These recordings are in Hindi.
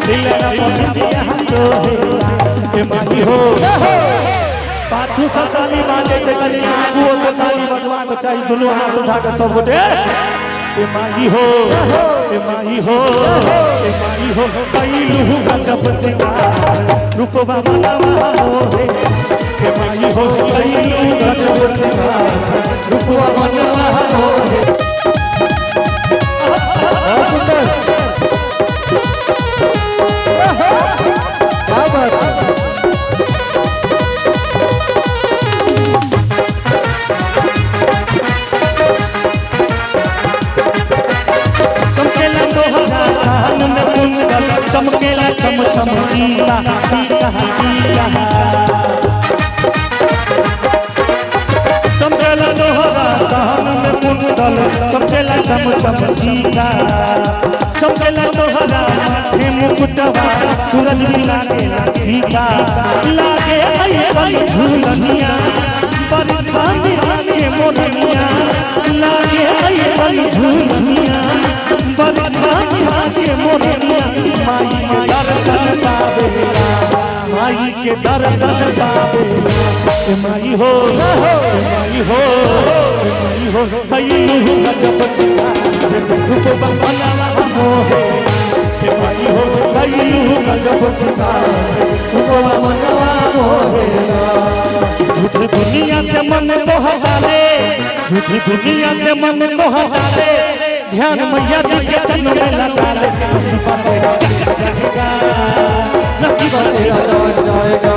दिलना पतिया सोहेला के माई हो पाछू ससाली बाजे से कनी आगू से ताली बजवा के चाहिए दुनु हाथ उठा के सब गोटे के माई हो के माई हो के माई हो कैलू गजब सिंगार रूपवा मनवा मोहे के माई हो कैलू गजब सिंगार रूपवा मनवा मोहे चमकेला चम चम सीता सीता सीता चमकेला दोहरा कान में कुंडल चमकेला चम चम सीता चमकेला दोहरा हे मुकुटवा सूरज भी लागेला फीका लागे ऐसन झूलनिया बड़ी खानी के मोरनिया लागे ऐसन झूलनिया बड़ी खानी के मोरनिया माई के दर्शन पावेला माई के दर्शन पावेला माई हो माई हो माई हो कैलू गजब सिंगार रूपवा मनवा मोहे माई हो कैलू गजब सिंगार रूपवा मनवा मोहे झूठ दुनिया से मन को हटाले झूठ दुनिया से मन को हटाले ध्यान मैया जी के चरणों में लगा ले नसीबा तेरा जाएगा नसीबा तेरा जाएगा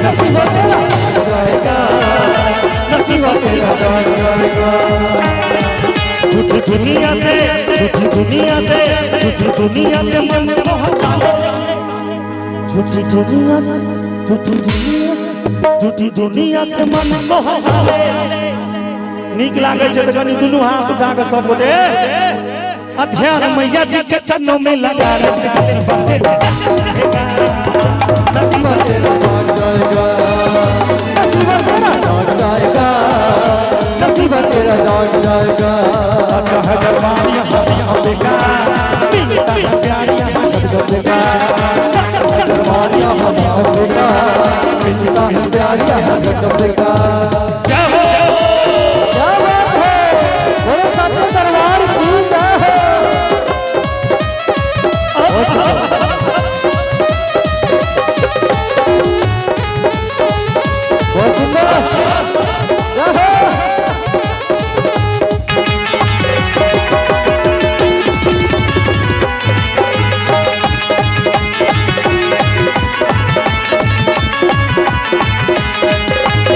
नसीबा तेरा जाएगा नसीबा तेरा जाएगा झूठ दुनिया से मन को हटा ले झूठी दुनिया से मन को हटा ले नीक लागे छे त कनी दुनु हाथ उठा के सब गोटे ध्यान मैया जी के चरणों में लगा ले नसीबा तेरा जाएगा नसीबा तेरा जाएगा नसीबा तेरा जाएगा अच्छा है दरबारिया हम बेका मिलता है प्यारिया सब बेका दरबारिया हम बेका मिलता है प्यारिया सब बेका दरबार पूजा है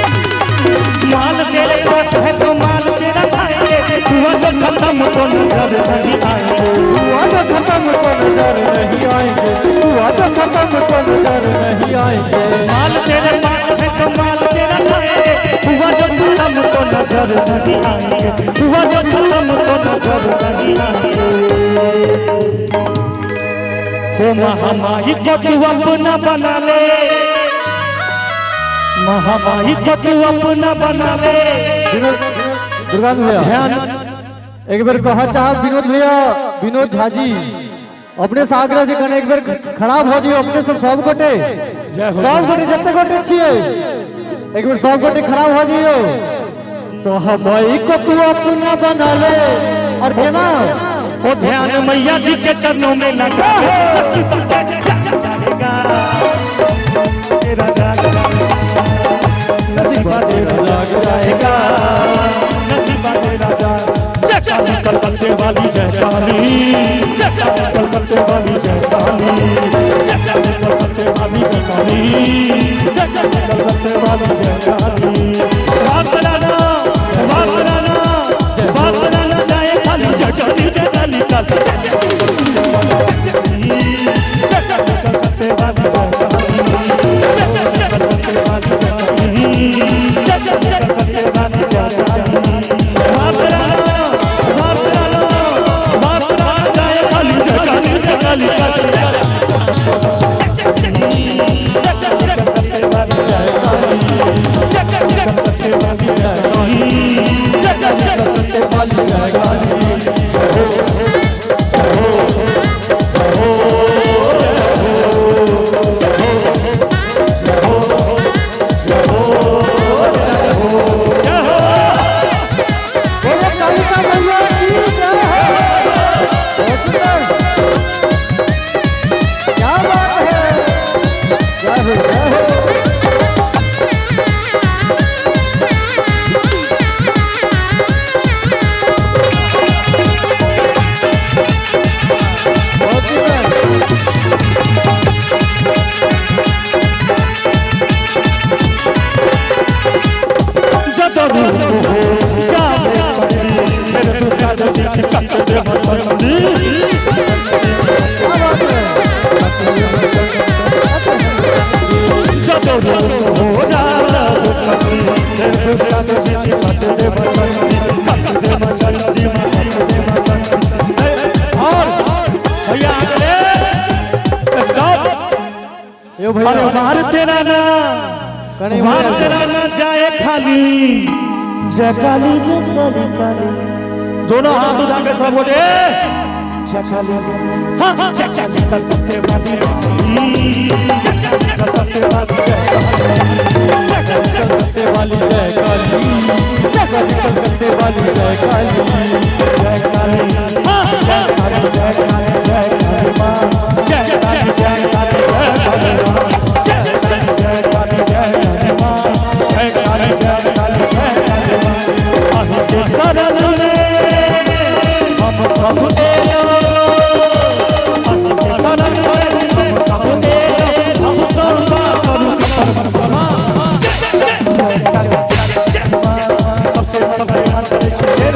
माल तेरे पास है तो माल तेरा खाएंगे खत्म को नजर नहीं आएंगे खत्म को नजर नहीं आएंगे खत्म को नजर नहीं आएंगे माल तेरे पास है तो माल तेरा खाएंगे हुआ जो खत्म को नजर नहीं आएंगे हुआ जो खत्म को नजर नहीं आएंगे हो महामाई को तू अपना बना ले महामाई को तू अपना बना ले दुर्गा ध्यान एक बार कहा चाह विनोद भैया विनोद झा जी अपने से आग्रह से एक बार खराब हो जाइए अपने सब गोटे जितने गोटे छे एक बार सब गोटे खराब हो जाइए महामाई को तू अपना बना ले और देना वो ध्यान मैया जी के चरणों में लगा नसीबा तेरा जाएगा नसीबा तेरा कलकत्ते वाली जय काली कलकत्ते वाली जय काली कलकत्ते वाली जय काली कलकत्ते वाली जय काली बात बनाना जाए खाली जय काली जय काली कलकत्ते वाली जय काली तेरा ना जाए खाली जगाली जगाली काली दोनों हाथ उठा के सब बोले जगाली हाँ जगाली कलकत्ते वाली कलकत्ते वाली जय काली कलकत्ते वाली जय काली जय काली हाँ जय काली जय काली जय काली माँ जय काली जय काली जय काली माँ जय काली जय काली जय काली माँ जय काली जय काली जय काली माँ आहिते सरल में हम सब तेरे आहिते सरल में हम सब तेरे हम सब करूँ सबसे सबसे अंतर शेर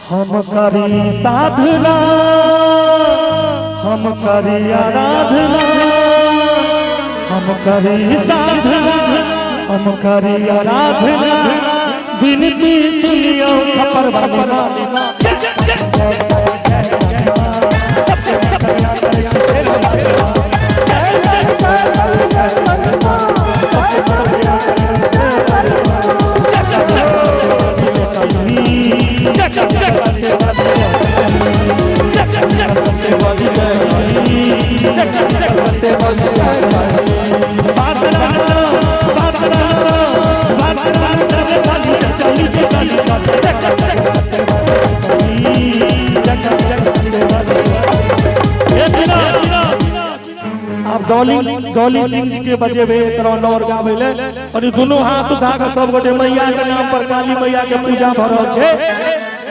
हम करी साधना हम करी आराधना हम करी साधना हम करी आराधना विनती सुनियो खपर भगवान आप डॉली सिंह जी के बजे हुए तरह और गावे और दोनों हाथ उठा के सब गोटे मैया के नाम पर काली मैया के पूजा भ रहल छे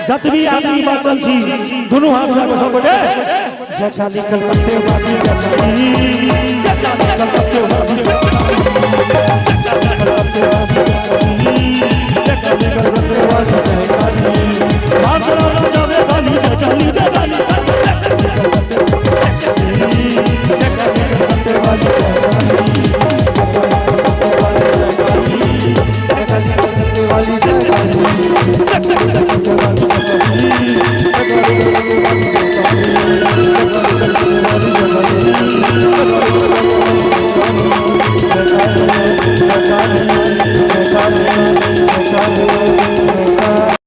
जतबी आदमी बचल छी दोनों हाथ उठा के सब गोटे जय काली कलकत्ते वाली जय काली कलकत्ते वाली